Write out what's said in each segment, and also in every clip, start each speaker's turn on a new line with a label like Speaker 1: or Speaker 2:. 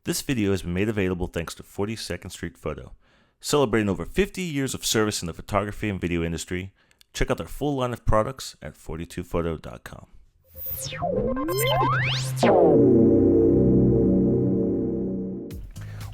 Speaker 1: This video has been made available thanks to 42nd Street Photo. Celebrating over 50 years of service in the photography and video industry, check out their full line of products at 42photo.com.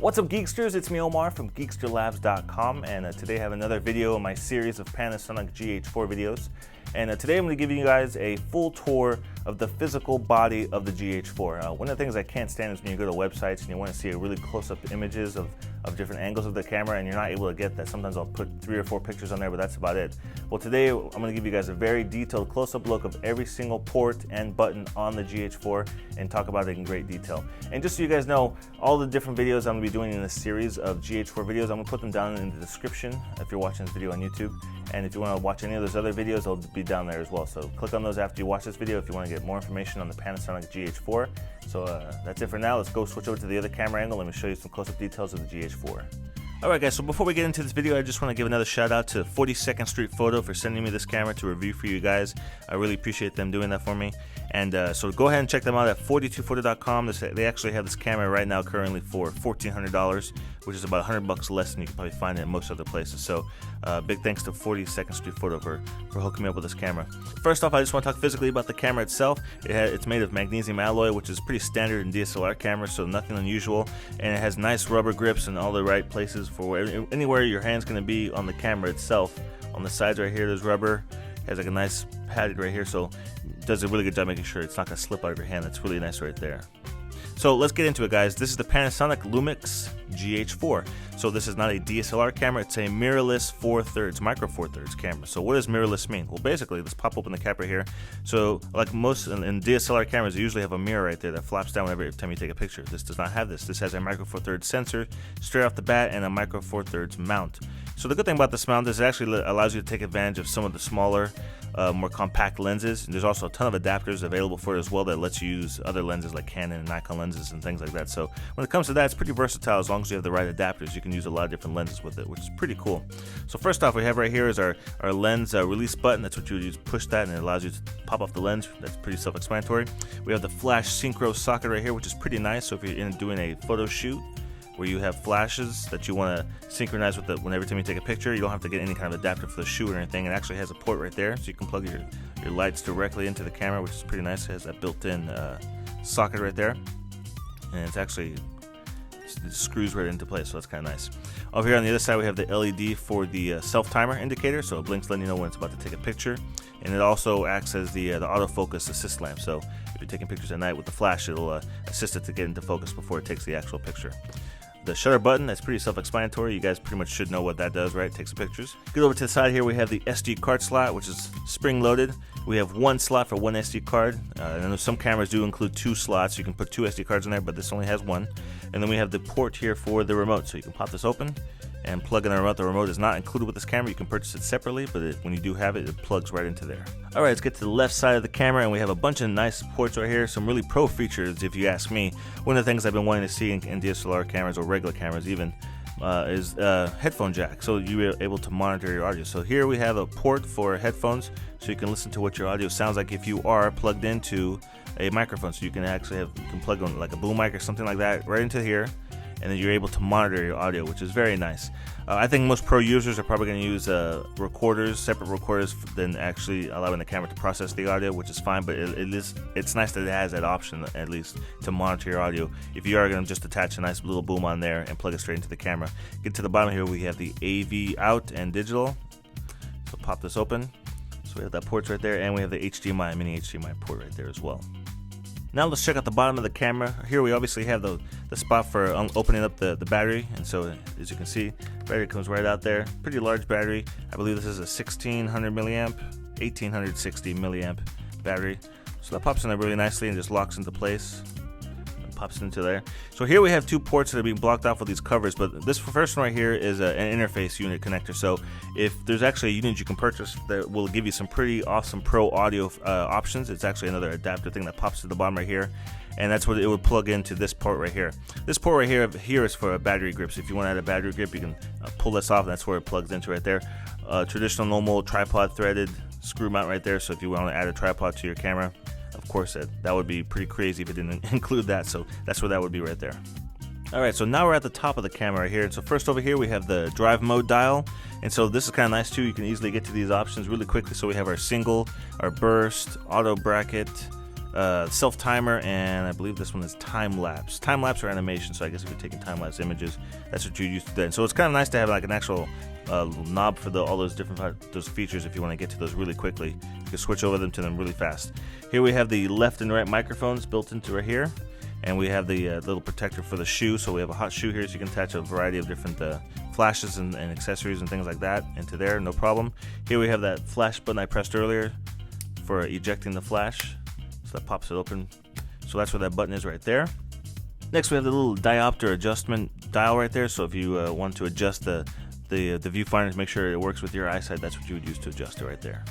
Speaker 1: What's up, Geeksters? It's me, Omar from geeksterlabs.com, and today I have another video in my series of Panasonic GH4 videos. And today I'm going to give you guys a full tour of the physical body of the GH4. One of the things I can't stand is when you go to websites and you want to see a really close-up images of different angles of the camera and you're not able to get that. Sometimes I'll put 3 or 4 pictures on there, but that's about it. Well, today I'm going to give you guys a very detailed close-up look of every single port and button on the GH4 and talk about it in great detail. And just so you guys know, all the different videos I'm going to be doing in this series of GH4 videos, I'm going to put them down in the description if you're watching this video on YouTube. And if you want to watch any of those other videos, they'll be down there as well. So click on those after you watch this video if you want to get more information on the Panasonic GH4. So that's it for now. Let's go switch over to the other camera angle. Let me show you some close-up details of the GH4. Alright guys, so before we get into this video, I just want to give another shout out to 42nd Street Photo for sending me this camera to review for you guys. I really appreciate them doing that for me. And so go ahead and check them out at 42photo.com. They actually have this camera right now currently for $1,400, which is about $100 less than you can probably find it in most other places. So big thanks to 42nd Street Photo for hooking me up with this camera. First off, I just want to talk physically about the camera itself. It's made of magnesium alloy, which is pretty standard in DSLR cameras, so nothing unusual. And it has nice rubber grips in all the right places for anywhere your hand's going to be on the camera itself. On the sides right here, there's rubber. It has like a nice padded right here, so it does a really good job making sure it's not going to slip out of your hand. That's really nice right there. So let's get into it, guys. This is the Panasonic Lumix GH4. So this is not a DSLR camera, it's a mirrorless 4/3, micro 4/3 camera. So what does mirrorless mean? Well, basically, let's pop open the cap right here. So like most in DSLR cameras, you usually have a mirror right there that flaps down every time you take a picture. This does not have this. This has a micro 4/3 sensor straight off the bat and a micro 4/3 mount. So the good thing about this mount is it actually allows you to take advantage of some of the smaller, more compact lenses. And there's also a ton of adapters available for it as well that lets you use other lenses like Canon and Nikon lenses and things like that. So when it comes to that, it's pretty versatile as long as you have the right adapters. You can use a lot of different lenses with it, which is pretty cool. So first off, we have right here is our lens release button. That's what you would use. Push that and it allows you to pop off the lens. That's pretty self-explanatory. We have the flash synchro socket right here, which is pretty nice. So if you're doing a photo shoot where you have flashes that you want to synchronize with every time you take a picture, you don't have to get any kind of adapter for the shoot or anything. It actually has a port right there, so you can plug your lights directly into the camera, which is pretty nice. It has that built-in socket right there, and it screws right into place, so that's kind of nice. Over here on the other side, we have the LED for the self-timer indicator, so it blinks letting you know when it's about to take a picture. And it also acts as the autofocus assist lamp, so if you're taking pictures at night with the flash, it'll assist it to get into focus before it takes the actual picture. The shutter button, that's pretty self-explanatory. You guys pretty much should know what that does, right? It takes some pictures. Get over to the side here, we have the SD card slot, which is spring-loaded. We have one slot for one SD card. I know some cameras do include 2 slots. You can put 2 SD cards in there, but this only has 1. And then we have the port here for the remote. So you can pop this open and plug in the remote. The remote is not included with this camera. You can purchase it separately, but when you do have it, it plugs right into there. All right, let's get to the left side of the camera, and we have a bunch of nice ports right here. Some really pro features, if you ask me. One of the things I've been wanting to see in DSLR cameras or regular cameras even is headphone jack. So you're able to monitor your audio. So here we have a port for headphones, so you can listen to what your audio sounds like if you are plugged into a microphone. So you can actually plug on like a boom mic or something like that right into here, and then you're able to monitor your audio, which is very nice. I think most pro users are probably going to use separate recorders than actually allowing the camera to process the audio, which is fine, but it's nice that it has that option at least to monitor your audio if you are going to just attach a nice little boom on there and plug it straight into the camera. Get to the bottom here, we have the AV out and digital. So pop this open. So we have that port right there, and we have the HDMI, mini HDMI port right there as well. Now let's check out the bottom of the camera. Here we obviously have the spot for opening up the battery, and so as you can see, battery comes right out there. Pretty large battery. I believe this is a 1600 milliamp, 1860 milliamp battery. So that pops in there really nicely and just locks into place. Pops into there. So here we have 2 ports that are being blocked off with these covers, but this first one right here is an interface unit connector. So if there's actually a unit you can purchase that will give you some pretty awesome pro audio options, it's actually another adapter thing that pops to the bottom right here, and that's what it would plug into this port right here. This port right here is for battery grips. If you want to add a battery grip, you can pull this off, and that's where it plugs into right there. Traditional normal tripod threaded screw mount right there, so if you want to add a tripod to your camera, of course that would be pretty crazy if it didn't include that, so that's where that would be right there. Alright, so now we're at the top of the camera right here. And so first over here we have the drive mode dial. And so this is kind of nice too. You can easily get to these options really quickly. So we have our single, our burst, auto bracket, self timer, and I believe this one is time lapse. Time lapse or animation. So I guess if you're taking time lapse images, that's what you use to do. So it's kind of nice to have like an actual knob for all those different those features if you want to get to those really quickly. You can switch over to them really fast. Here we have the left and right microphones built into right here. And we have the little protector for the shoe, so we have a hot shoe here, so you can attach a variety of different flashes and accessories and things like that into there, no problem. Here we have that flash button I pressed earlier for ejecting the flash, so that pops it open. So that's where that button is right there. Next we have the little diopter adjustment dial right there, so if you want to adjust the viewfinder to make sure it works with your eyesight, that's what you would use to adjust it right there.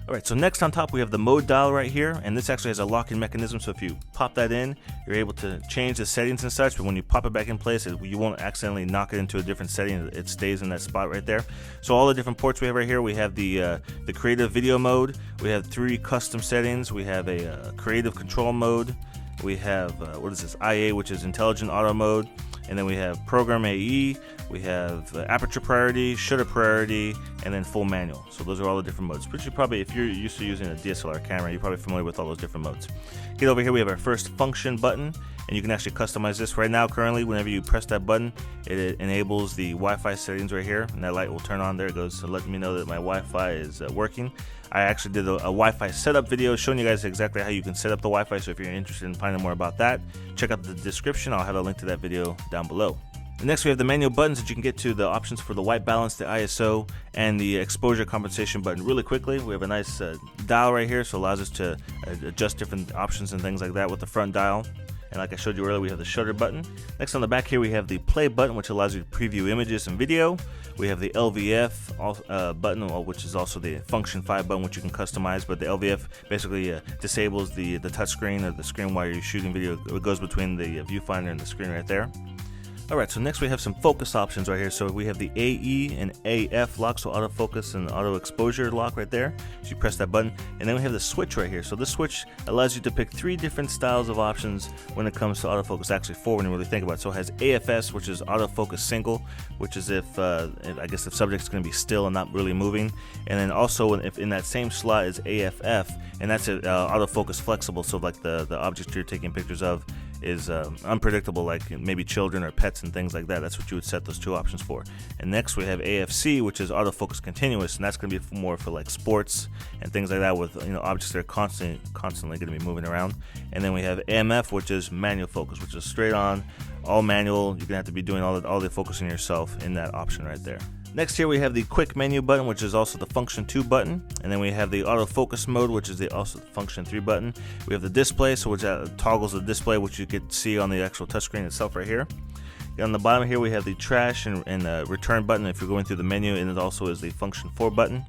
Speaker 1: Alright, so next on top we have the mode dial right here, and this actually has a locking mechanism, so if you pop that in, you're able to change the settings and such, but when you pop it back in place, you won't accidentally knock it into a different setting. It stays in that spot right there. So all the different ports we have right here, we have the creative video mode, we have 3 custom settings, we have a creative control mode, we have, what is this, IA, which is intelligent auto mode, and then we have program AE, we have aperture priority, shutter priority, and then full manual. So those are all the different modes. Which you probably, if you're used to using a DSLR camera, you're probably familiar with all those different modes. Get over here, we have our first function button, and you can actually customize this. Right now, currently, whenever you press that button, it enables the Wi-Fi settings right here, and that light will turn on. There it goes, so letting me know that my Wi-Fi is working. I actually did a Wi-Fi setup video showing you guys exactly how you can set up the Wi-Fi, so if you're interested in finding more about that, check out the description. I'll have a link to that video down below. And next we have the manual buttons that you can get to the options for the white balance, the ISO, and the exposure compensation button really quickly. We have a nice dial right here, so it allows us to adjust different options and things like that with the front dial. And like I showed you earlier, we have the shutter button. Next on the back here, we have the play button, which allows you to preview images and video. We have the LVF button, which is also the function 5 button, which you can customize. But the LVF basically disables the touch screen or the screen while you're shooting video. It goes between the viewfinder and the screen right there. Alright, so next we have some focus options right here. So we have the AE and AF lock, so autofocus and auto exposure lock right there. So you press that button, and then we have the switch right here. So this switch allows you to pick 3 different styles of options when it comes to autofocus, actually 4 when you really think about it. So it has AFS, which is autofocus single, which is if I guess the subject's going to be still and not really moving. And then also if in that same slot is AFF, and that's autofocus flexible, so like the object you're taking pictures of is unpredictable, like maybe children or pets and things like that. That's what you would set those 2 options for. And next we have AFC, which is autofocus continuous, and that's going to be more for like sports and things like that, with objects that are constantly going to be moving around. And then we have AMF, which is manual focus, which is straight on, all manual. You're gonna have to be doing all the focusing yourself in that option right there. Next here we have the quick menu button, which is also the function 2 button, and then we have the autofocus mode, which is also the function 3 button. We have the display, so which toggles the display, which you can see on the actual touchscreen itself right here. On the bottom here we have the trash and return button if you're going through the menu, and it also is the function 4 button.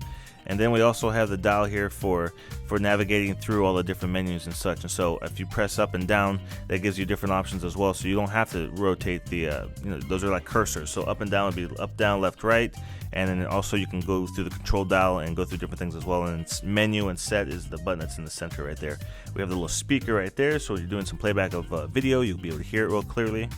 Speaker 1: And then we also have the dial here for navigating through all the different menus and such. And so if you press up and down, that gives you different options as well. So you don't have to rotate the, those are like cursors. So up and down would be up, down, left, right. And then also you can go through the control dial and go through different things as well. And it's menu and set is the button that's in the center right there. We have the little speaker right there. So you're doing some playback of video, you'll be able to hear it real clearly.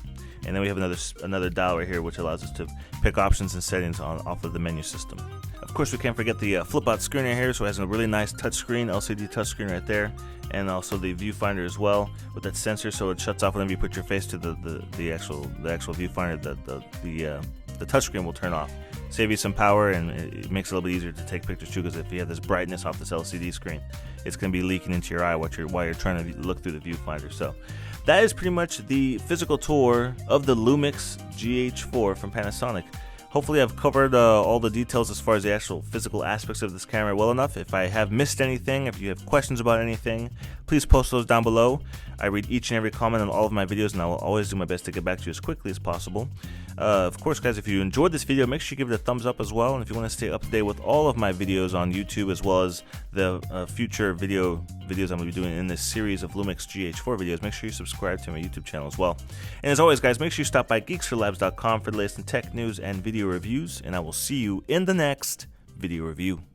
Speaker 1: And then we have another dial right here, which allows us to pick options and settings off of the menu system. Of course, we can't forget the flip-out screen right here, so it has a really nice touchscreen, LCD touchscreen right there, and also the viewfinder as well with that sensor, so it shuts off whenever you put your face to the actual viewfinder. The touchscreen will turn off, save you some power, and it makes it a little bit easier to take pictures too. Because if you have this brightness off this LCD screen, it's going to be leaking into your eye while you're trying to look through the viewfinder. So that is pretty much the physical tour of the Lumix GH4 from Panasonic. Hopefully I've covered all the details as far as the actual physical aspects of this camera well enough. If I have missed anything, if you have questions about anything, please post those down below. I read each and every comment on all of my videos, and I will always do my best to get back to you as quickly as possible. Of course, guys, if you enjoyed this video, make sure you give it a thumbs up as well. And if you want to stay up to date with all of my videos on YouTube, as well as the future videos I'm going to be doing in this series of Lumix GH4 videos, make sure you subscribe to my YouTube channel as well. And as always, guys, make sure you stop by geeksforlabs.com for the latest in tech news and video reviews, and I will see you in the next video review.